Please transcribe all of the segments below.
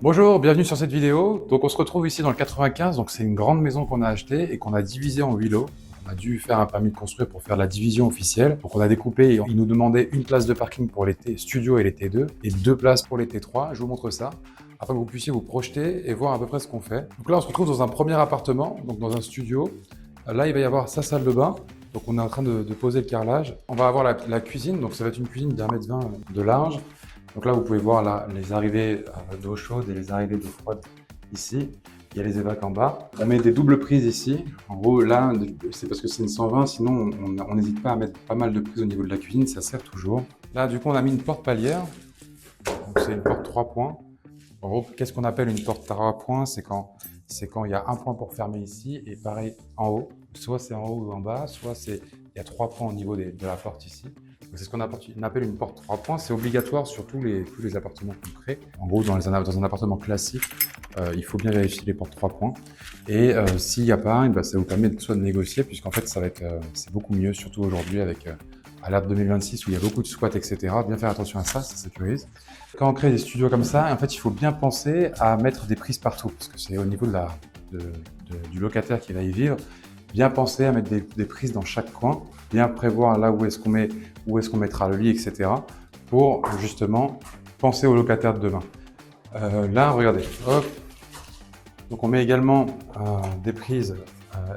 Bonjour, bienvenue sur cette vidéo. Donc on se retrouve ici dans le 95, donc c'est une grande maison qu'on a achetée et qu'on a divisée en 8 lots. On a dû faire un permis de construire pour faire la division officielle. Donc on a découpé, ils nous demandaient une place de parking pour les studio et les T2 et 2 places pour les T3. Je vous montre ça afin que vous puissiez vous projeter et voir à peu près ce qu'on fait. Donc là on se retrouve dans un premier appartement, donc dans un studio. Là il va y avoir sa salle de bain. Donc on est en train de poser le carrelage. On va avoir la cuisine, donc ça va être une cuisine d'1,20 m de large. Donc là, vous pouvez voir là, les arrivées d'eau chaude et les arrivées d'eau froide ici. Il y a les évacs en bas. On met des doubles prises ici. En gros, là, c'est parce que c'est une 120, sinon on n'hésite pas à mettre pas mal de prises au niveau de la cuisine, ça sert toujours. Là, du coup, on a mis une porte palière. C'est une porte 3 points. En gros, qu'est-ce qu'on appelle une porte 3 points? C'est quand il y a un point pour fermer ici et pareil en haut. Soit c'est en haut ou en bas, soit il y a 3 points au niveau de la porte ici. C'est ce qu'on appelle une porte 3 points. C'est obligatoire sur tous les appartements qu'on crée. En gros, dans un appartement classique, il faut bien vérifier les portes 3 points. Et s'il n'y a pas un, ça vous permet soit de négocier, puisqu'en fait, c'est beaucoup mieux, surtout aujourd'hui avec à l'ère 2026 où il y a beaucoup de squats, etc. Bien faire attention à ça, ça sécurise. Quand on crée des studios comme ça, en fait, il faut bien penser à mettre des prises partout, parce que c'est au niveau du locataire qui va y vivre. Bien penser à mettre des prises dans chaque coin, bien prévoir là où est-ce qu'on mettra le lit, etc. pour justement penser aux locataires de demain. Là, regardez, hop. Donc on met également des prises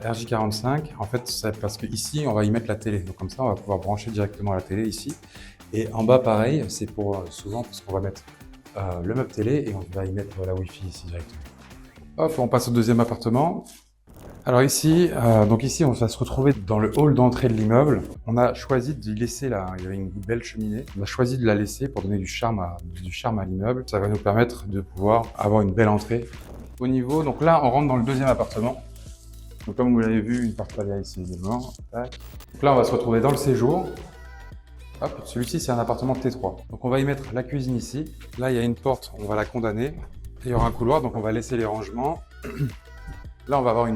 RJ45. En fait, c'est parce qu'ici, on va y mettre la télé. Donc comme ça, on va pouvoir brancher directement la télé ici. Et en bas, pareil, c'est pour souvent parce qu'on va mettre le meuble télé et on va y mettre la Wi-Fi ici directement. Hop, on passe au deuxième appartement. Alors ici, on va se retrouver dans le hall d'entrée de l'immeuble. On a choisi de laisser il y avait une belle cheminée. On a choisi de la laisser pour donner du charme à l'immeuble. Ça va nous permettre de pouvoir avoir une belle entrée. Au niveau, donc là, on rentre dans le deuxième appartement. Donc comme vous l'avez vu, une porte palière ici également. Donc là, on va se retrouver dans le séjour. Hop, celui-ci, c'est un appartement T3. Donc on va y mettre la cuisine ici. Là, il y a une porte, on va la condamner. Il y aura un couloir, donc on va laisser les rangements. Là, on va avoir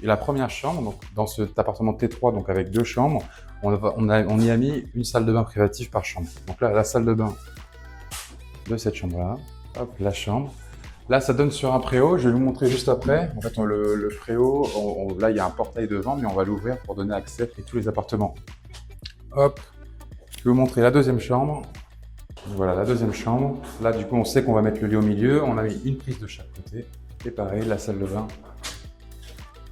la première chambre, donc dans cet appartement T3, donc avec 2 chambres, on y a mis une salle de bain privative par chambre. Donc là, la salle de bain de cette chambre-là, hop, la chambre. Là, ça donne sur un préau, je vais vous montrer juste après. En fait, le préau, là, il y a un portail devant, mais on va l'ouvrir pour donner accès à tous les appartements. Hop, je vais vous montrer la deuxième chambre. Voilà, la deuxième chambre. Là, du coup, on sait qu'on va mettre le lit au milieu. On a mis une prise de chaque côté. Et pareil, la salle de bain.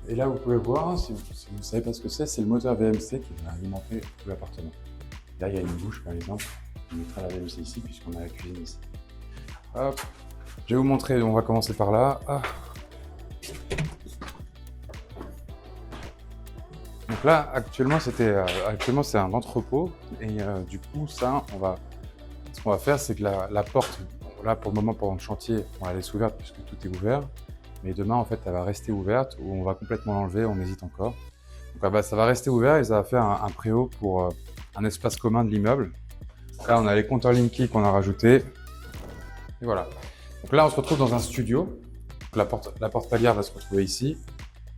Et là, vous pouvez voir, si vous ne savez pas ce que c'est le moteur VMC qui va alimenter tout l'appartement. Là, il y a une douche, par exemple. On mettra la VMC ici, puisqu'on a la cuisine ici. Hop. Je vais vous montrer, on va commencer par là. Ah. Donc là, actuellement, c'est un entrepôt. Et du coup, ça, ce qu'on va faire, c'est que la porte, là, pour le moment, pendant le chantier, on la laisse ouverte, puisque tout est ouvert. Mais demain, en fait, elle va rester ouverte ou on va complètement l'enlever, on hésite encore. Donc ça va rester ouvert et ça va faire un préau pour un espace commun de l'immeuble. Là, on a les compteurs Linky qu'on a rajoutés. Et voilà. Donc là, on se retrouve dans un studio. Donc la porte palière va se retrouver ici.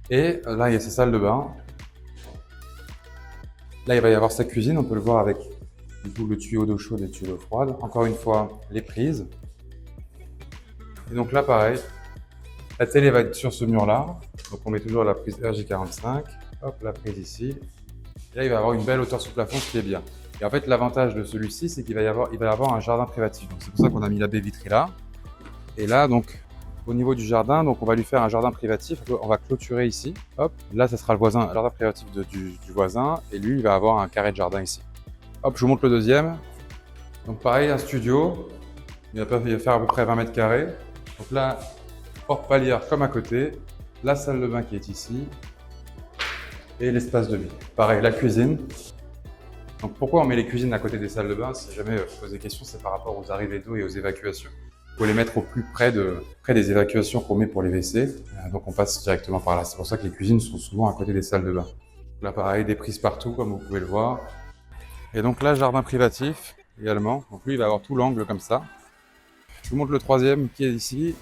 Et là, il y a sa salle de bain. Là, il va y avoir sa cuisine. On peut le voir avec du coup, le tuyau d'eau chaude et le tuyau d'eau froide. Encore une fois, les prises. Et donc là, pareil. La télé va être sur ce mur-là, donc on met toujours la prise RJ45, hop, la prise ici. Et là, il va avoir une belle hauteur sous plafond, ce qui est bien. Et en fait, l'avantage de celui-ci, c'est qu'il va y avoir un jardin privatif. Donc c'est pour ça qu'on a mis la baie vitrée là. Et là, donc, au niveau du jardin, donc on va lui faire un jardin privatif. On va clôturer ici. Hop, là, ça sera le jardin privatif du voisin. Et lui, il va avoir un carré de jardin ici. Hop, je vous montre le deuxième. Donc pareil, un studio. Il va faire à peu près 20 mètres carrés. Donc là, porte palière comme à côté, la salle de bain qui est ici et l'espace de vie. Pareil, la cuisine. Donc pourquoi on met les cuisines à côté des salles de bain? Si jamais vous posez des questions, c'est par rapport aux arrivées d'eau et aux évacuations. Il faut les mettre au plus près des évacuations qu'on met pour les WC. Donc on passe directement par là. C'est pour ça que les cuisines sont souvent à côté des salles de bain. Là pareil, des prises partout comme vous pouvez le voir. Et donc là, jardin privatif également. Donc lui, il va avoir tout l'angle comme ça. Je vous montre le troisième qui est ici.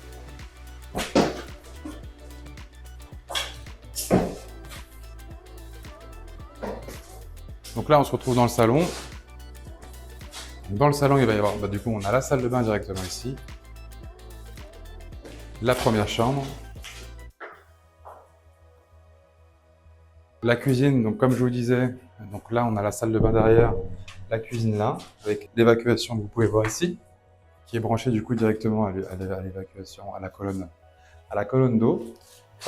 Donc là, on se retrouve dans le salon. Dans le salon, il va y avoir, du coup, on a la salle de bain directement ici. la première chambre. La cuisine, donc comme je vous disais, donc là on a la salle de bain derrière, la cuisine là, avec l'évacuation que vous pouvez voir ici, qui est branchée du coup directement à l'évacuation, à la colonne d'eau.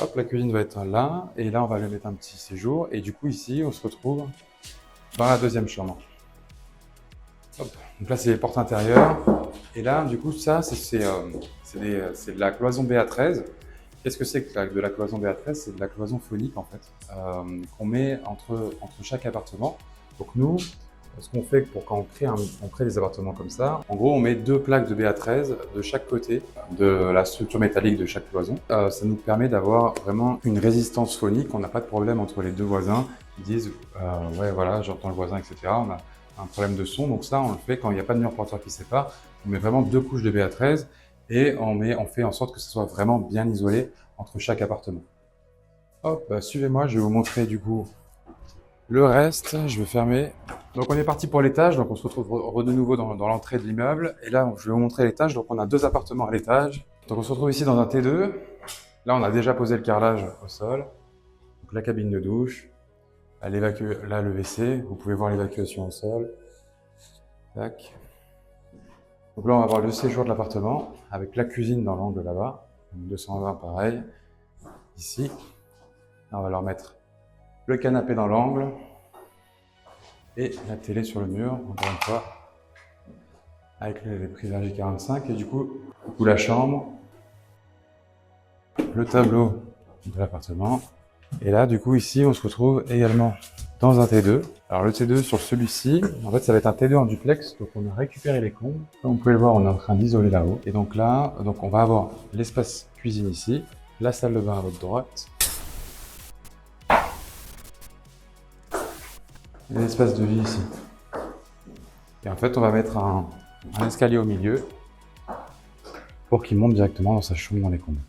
Hop, la cuisine va être là, et là on va lui mettre un petit séjour, et du coup ici on se retrouve dans la deuxième chambre. Hop. Donc là c'est les portes intérieures, et là du coup ça c'est de la cloison BA13. Qu'est-ce que c'est que de la cloison BA13? C'est de la cloison phonique en fait, qu'on met entre chaque appartement. Donc nous, ce qu'on fait pour quand on crée des appartements comme ça, en gros on met 2 plaques de BA13 de chaque côté de la structure métallique de chaque cloison. Ça nous permet d'avoir vraiment une résistance phonique, on n'a pas de problème entre les deux voisins qui disent ouais voilà j'entends le voisin etc. On a un problème de son, donc ça on le fait quand il n'y a pas de mur porteur qui sépare. On met vraiment 2 couches de BA13 et on fait en sorte que ce soit vraiment bien isolé entre chaque appartement. Hop, suivez-moi, je vais vous montrer du coup le reste. Je vais fermer. Donc on est parti pour l'étage, donc on se retrouve de nouveau dans l'entrée de l'immeuble. Et là, je vais vous montrer l'étage. Donc on a 2 appartements à l'étage. Donc on se retrouve ici dans un T2. Là, on a déjà posé le carrelage au sol. Donc la cabine de douche. Là, le WC. Vous pouvez voir l'évacuation au sol. Tac. Donc là, on va voir le séjour de l'appartement avec la cuisine dans l'angle là-bas. 220 pareil. Ici. Là, on va leur mettre le canapé dans l'angle et la télé sur le mur, encore une fois, avec les prises RJ45 et du coup la chambre, le tableau de l'appartement. Et là, du coup, ici, on se retrouve également dans un T2. Alors le T2 sur celui-ci, en fait, ça va être un T2 en duplex, donc on a récupéré les combles. Comme vous pouvez le voir, on est en train d'isoler là-haut. Et donc là, on va avoir l'espace cuisine ici, la salle de bain à votre droite, et l'espace de vie ici. Et en fait, on va mettre un escalier au milieu pour qu'il monte directement dans sa chambre dans les combles.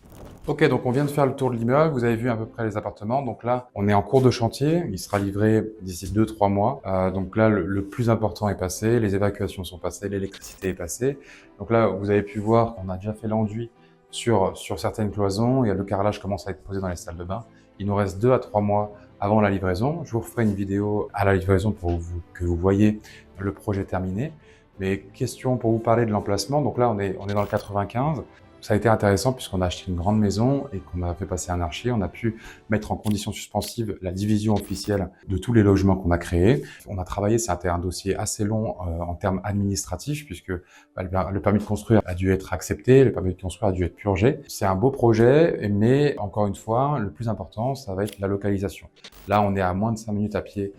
Ok, donc on vient de faire le tour de l'immeuble, vous avez vu à peu près les appartements. Donc là, on est en cours de chantier, il sera livré d'ici 2-3 mois. Donc là, le plus important est passé, les évacuations sont passées, l'électricité est passée. Donc là, vous avez pu voir qu'on a déjà fait l'enduit sur certaines cloisons, et le carrelage commence à être posé dans les salles de bain. Il nous reste 2 à 3 mois avant la livraison. Je vous referai une vidéo à la livraison pour que vous voyez le projet terminé. Mais question pour vous parler de l'emplacement. Donc là, on est dans le 95. Ça a été intéressant puisqu'on a acheté une grande maison et qu'on a fait passer un archi. On a pu mettre en condition suspensive la division officielle de tous les logements qu'on a créés. On a travaillé, c'était un dossier assez long en termes administratifs puisque le permis de construire a dû être accepté, le permis de construire a dû être purgé. C'est un beau projet, mais encore une fois, le plus important, ça va être la localisation. Là, on est à moins de 5 minutes à pied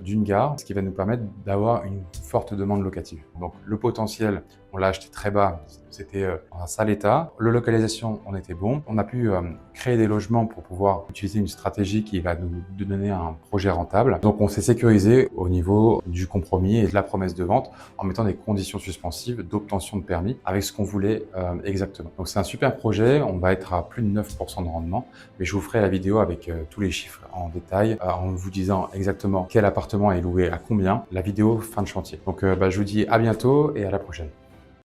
d'une gare, ce qui va nous permettre d'avoir une forte demande locative. Donc le potentiel, on l'a acheté très bas, c'était en un sale état. Le localisation, on était bon. On a pu créer des logements pour pouvoir utiliser une stratégie qui va nous donner un projet rentable. Donc on s'est sécurisé au niveau du compromis et de la promesse de vente en mettant des conditions suspensives d'obtention de permis avec ce qu'on voulait exactement. Donc c'est un super projet, on va être à plus de 9% de rendement, mais je vous ferai la vidéo avec tous les chiffres en détail en vous disant exactement quel appartement est loué à combien, la vidéo fin de chantier. Donc je vous dis à bientôt et à la prochaine.